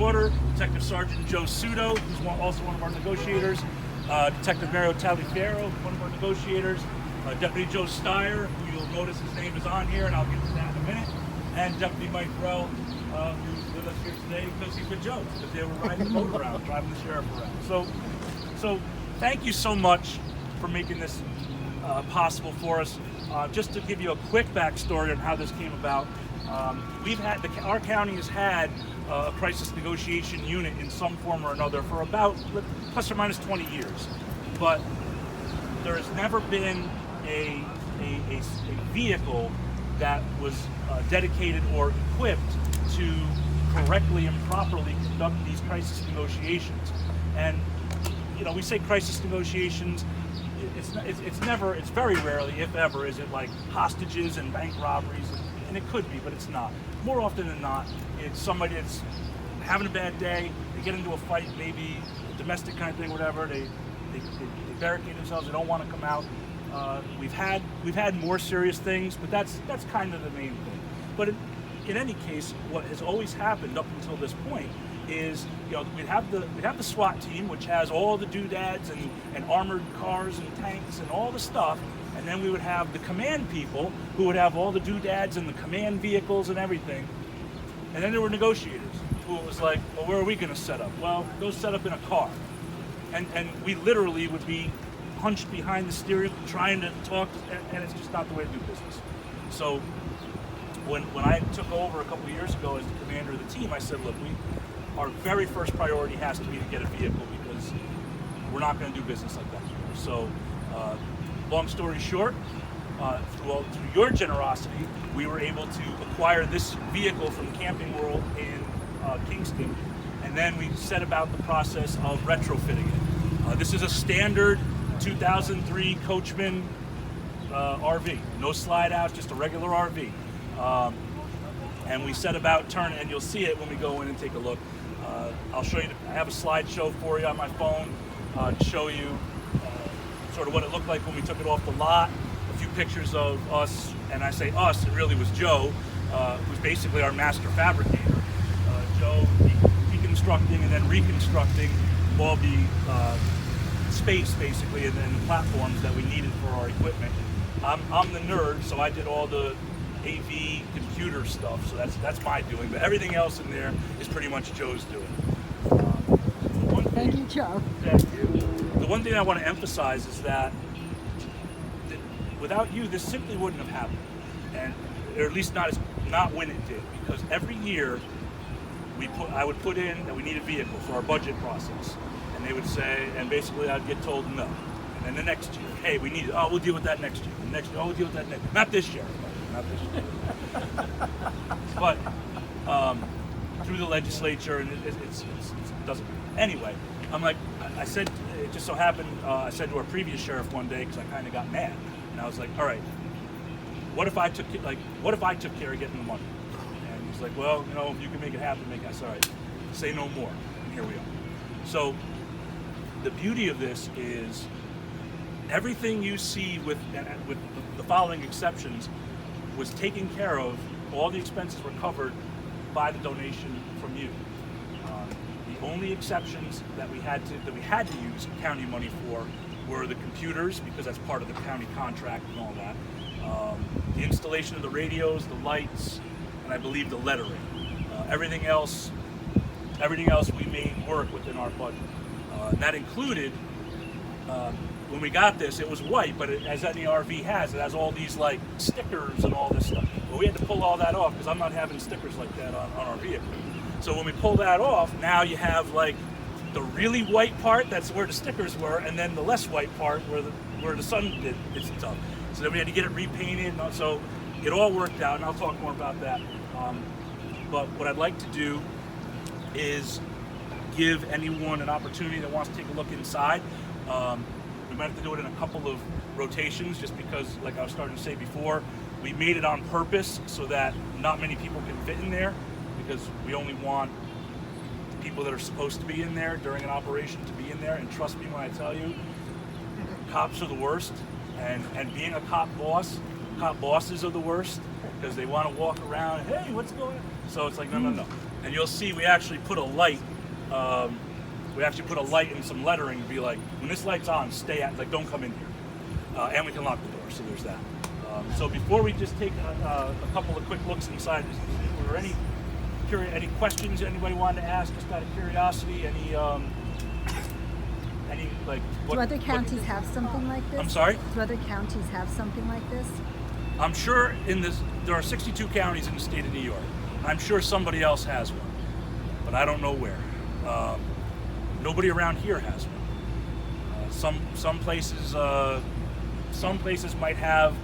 order, Detective Sergeant Joe Sudo, who's also one of our negotiators, Detective Mario Taliaferro, one of our negotiators, Deputy Joe Steyer, who you'll notice his name is on here, and I'll get to that in a minute, and Deputy Mike Grell, who's with us here today because he's with Joe, because they were riding the boat around, driving the sheriff around. So thank you so much for making this possible for us. Just to give you a quick backstory on how this came about, our county has had a crisis negotiation unit in some form or another for about plus or minus 20 years, but there has never been a vehicle that was dedicated or equipped to correctly and properly conduct these crisis negotiations. And we say crisis negotiations. It's very rarely, if ever, is it like hostages and bank robberies, and it could be, but it's not. More often than not, it's somebody that's having a bad day, they get into a fight, maybe a domestic kind of thing, whatever, they barricade themselves, they don't want to come out. We've had more serious things, but that's kind of the main thing. But in any case, what has always happened up until this point is, we'd have the SWAT team, which has all the doodads and armored cars and tanks and all the stuff, and then we would have the command people who would have all the doodads and the command vehicles and everything. And then there were negotiators who was like, well, where are we going to set up? Well, go set up in a car. And we literally would be hunched behind the steering trying to talk, and it's just not the way to do business. So when I took over a couple of years ago as the commander of the team, I said, look, our very first priority has to be to get a vehicle, because we're not going to do business like that anymore. So, long story short, through your generosity, we were able to acquire this vehicle from Camping World in Kingston, and then we set about the process of retrofitting it. This is a standard 2003 Coachman RV, no slide out, just a regular RV. And we set about turning, and you'll see it when we go in and take a look. I'll show you, I have a slideshow for you on my phone to show you sort of what it looked like when we took it off the lot, a few pictures of us, and I say us, it really was Joe, who's basically our master fabricator. Joe deconstructing and then reconstructing all the space, basically, and then the platforms that we needed for our equipment. I'm the nerd, so I did all the AV computer stuff, so that's my doing, but everything else in there is pretty much Joe's doing. Thank you, Joe. Thank you. The one thing I want to emphasize is that without you, this simply wouldn't have happened, or at least not when it did, because every year I would put in that we need a vehicle for our budget process, and they would say, and basically I'd get told no. And then the next year, hey, we need it. Oh, we'll deal with that next year. The next year, oh, we'll deal with that next. Not this year. Not this year. But through the legislature, and it doesn't. Anyway, I'm like, I said, it just so happened, I said to our previous sheriff one day, because I kind of got mad, and I was like, all right, what if I took care of getting the money? And he's like, well, if you can make it happen, make it. I said, all right, say no more. And here we are. So the beauty of this is everything you see with the following exceptions was taken care of. All the expenses were covered by the donation from you. The only exceptions that we had to use county money for were the computers, because that's part of the county contract and all that. The installation of the radios, the lights, and I believe the lettering. Everything else we made work within our budget. And that included, when we got this, it was white, but as any RV has, it has all these like stickers and all this stuff. But we had to pull all that off, because I'm not having stickers like that on our vehicle. So when we pull that off, now you have like the really white part, that's where the stickers were, and then the less white part where the sun did its stuff. So then we had to get it repainted, and so it all worked out, and I'll talk more about that. But what I'd like to do is give anyone an opportunity that wants to take a look inside. We might have to do it in a couple of rotations, just because, like I was starting to say before, we made it on purpose so that not many people can fit in there, because we only want the people that are supposed to be in there during an operation to be in there. And trust me when I tell you, cops are the worst, and being a cop bosses are the worst, because they want to walk around, hey, what's going on? So it's like, no. and you'll see we actually put a light. We actually put a light and some lettering to be like, when this light's on, stay at, like, don't come in here. And we can lock the door, so there's that. So before we just take a couple of quick looks inside, were there any questions anybody wanted to ask, just out of curiosity? Any like? Do other counties have something like this? I'm sorry? Do other counties have something like this? I'm sure there are 62 counties in the state of New York. I'm sure somebody else has one, but I don't know where. Nobody around here has one. Some places might have.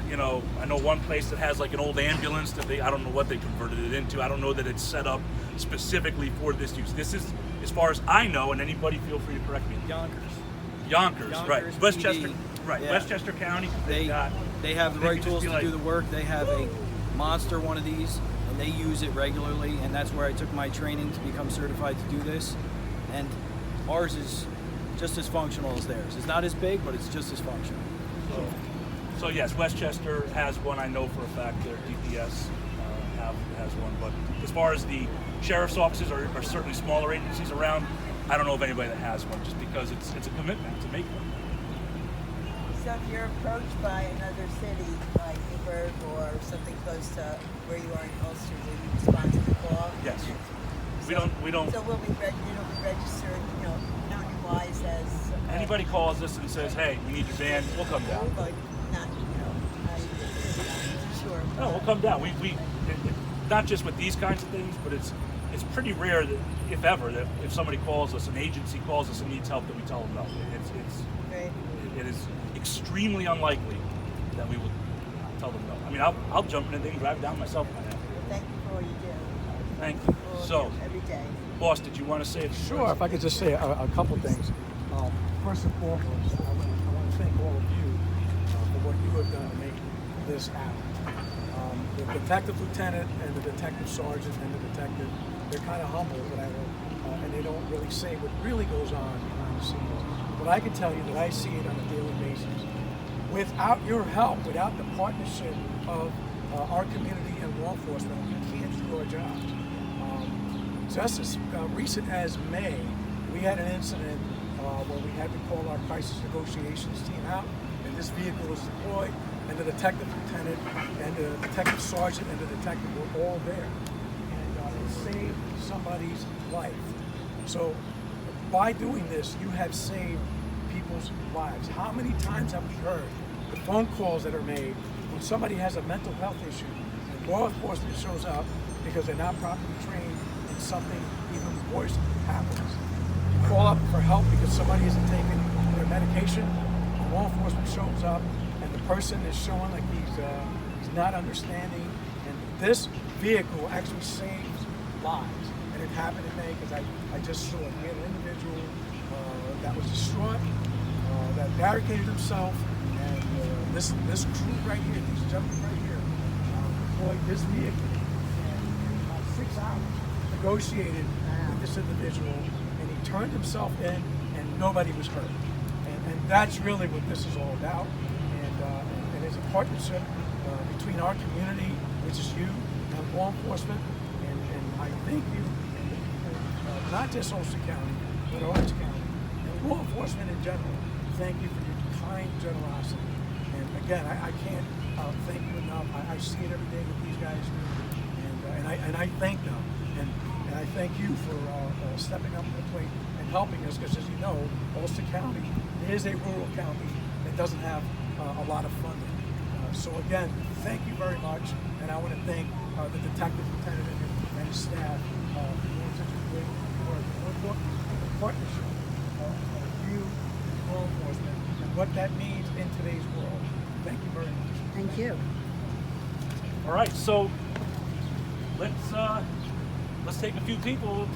You know, I know one place that has like an old ambulance that I don't know what they converted it into. I don't know that it's set up specifically for this use. This is, as far as I know, and anybody feel free to correct me. Yonkers, right? PD. Westchester, right? Yeah. Westchester County. They have the right tools to do the work. They have a monster one of these, and they use it regularly. And that's where I took my training to become certified to do this. And ours is just as functional as theirs. It's not as big, but it's just as functional. So yes, Westchester has one. I know for a fact their DPS has one. But as far as the sheriff's offices are certainly smaller agencies around, I don't know of anybody that has one, just because it's a commitment to make one. So if you're approached by another city, like Newburgh or something close to where you are in Ulster, will you respond to the call? Yes. So, We don't. So it'll be registered, county-wise as Anybody calls us and says, "Hey, we need your van," we'll come down. But not, sure. No, we'll come down. Not just with these kinds of things, but it's pretty rare that, if ever, that if somebody calls us, an agency calls us and needs help, that we tell them no. Right. It is extremely unlikely that we will tell them no. I mean, I'll jump in and then drive down myself. Thank you for all you do. Thank you. For all So, you do every day. boss, did you want to say a few Sure, words? if I could just say a couple things. First and foremost, I want to thank all of you for what you have done to make this happen. The detective lieutenant and the detective sergeant and the detective, they're kind of humble, but and they don't really say what really goes on behind the scenes. But I can tell you that I see it on a daily basis. Without your help, without the partnership of our community and law enforcement, we can't do our jobs. Just as recent as May, we had an incident where we had to call our crisis negotiations team out, and this vehicle was deployed, and the detective lieutenant and the detective sergeant and the detective were all there, and it saved somebody's life. So by doing this, you have saved people's lives. How many times have we heard the phone calls that are made when somebody has a mental health issue and law enforcement shows up because they're not properly trained and something even worse happens? You call up for help because somebody isn't taking their medication, and law enforcement shows up and the person is showing like he's not understanding, and this vehicle actually saves lives. And it happened in May because I just saw it. We had an individual that was distraught, that barricaded himself, and this crew right here, these gentlemen right here, deployed this vehicle and in about 6 hours negotiated with this individual, and he turned himself in, and nobody was hurt. And that's really what this is all about. And it's a partnership between our community, which is you, and law enforcement. And I thank you, and the people, not just Ulster County, but Orange County, and law enforcement in general. Thank you for your kind generosity. And again, I can't thank you enough. I see it every day what these guys do, and I thank them. And I thank you for stepping up to the plate and helping us, because as you know, Ulster County is a rural county that doesn't have a lot of funding. So again, thank you very much, and I want to thank the detective lieutenant and his staff for doing such a great work. The partnership of you and law enforcement and what that means in today's world. Thank you very much. Thank you. All right, so let's take a few people.